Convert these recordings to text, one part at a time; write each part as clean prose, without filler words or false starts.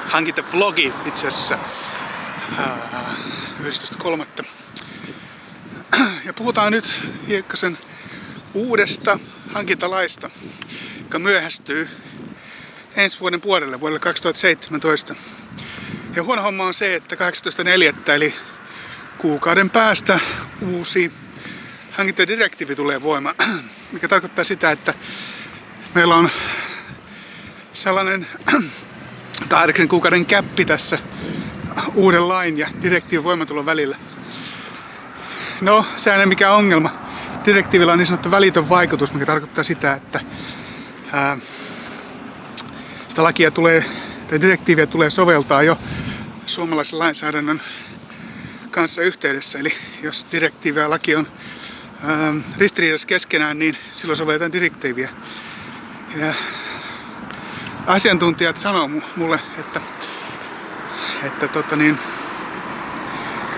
hankintavlogi itse asiassa 11.3. Ja puhutaan nyt hiekkasen uudesta hankintalaista, joka myöhästyy ensi vuoden vuodelle 2017. Ja huono homma on se, että 18.4. eli kuukauden päästä uusi hankintadirektiivi tulee voimaan, mikä tarkoittaa sitä, että meillä on sellainen 8 kuukauden käppi tässä uuden lain ja direktiivin voimaantulon välillä. No, se ei ole mikään ongelma. Direktiivillä on niin sanottu välitön vaikutus, mikä tarkoittaa sitä, että sitä direktiiviä tulee soveltaa jo suomalaisen lainsäädännön kanssa yhteydessä. Eli jos direktiivi ja laki on ristiriidassa keskenään, niin silloin sovelletaan direktiiviä. Ja asiantuntijat sanoo mulle, että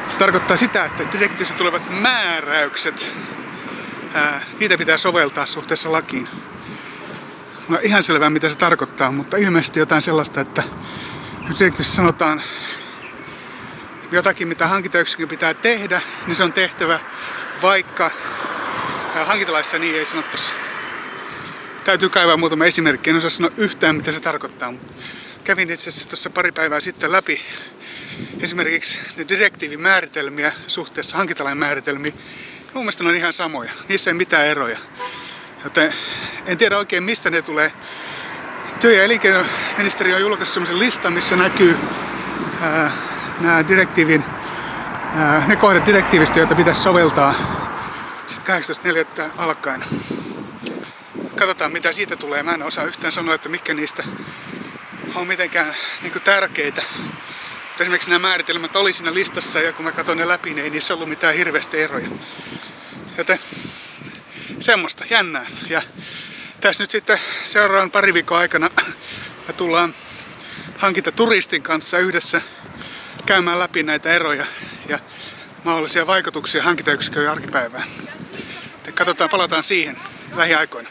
se tarkoittaa sitä, että direktiivissä tulevat määräykset, niitä pitää soveltaa suhteessa lakiin. No ihan selvää, mitä se tarkoittaa, mutta ilmeisesti jotain sellaista, että jos direktiivissä sanotaan jotakin, mitä hankintayksikön pitää tehdä, niin se on tehtävä, vaikka hankintalaissa niin ei sanottaisi. Täytyy kaivaa muutama esimerkki, en osaa sanoa yhtään, mitä se tarkoittaa. Kävin itse asiassa tuossa pari päivää sitten läpi esimerkiksi direktiivin määritelmiä suhteessa hankintalain määritelmiin. Mun mielestä ne on ihan samoja, niissä ei mitään eroja. Joten en tiedä oikein mistä ne tulee. Työ- ja elinkeinoministeriö on julkaissut sellaisen listan, missä näkyy ne kohdat direktiivistä, joita pitäisi soveltaa 18.4. alkaen. Katsotaan mitä siitä tulee. Mä en osaa yhtään sanoa, että mitkä niistä on mitenkään tärkeitä. Mutta esimerkiksi nämä määritelmät oli siinä listassa ja kun mä katson ne läpi, niin ei niissä ollut mitään hirveästi eroja. Joten semmoista jännää. Ja tässä nyt sitten seuraavan pari viikon aikana me tullaan hankintaturistin kanssa yhdessä käymään läpi näitä eroja ja mahdollisia vaikutuksia hankintayksikön arkipäivään. Katsotaan, palataan siihen lähiaikoina.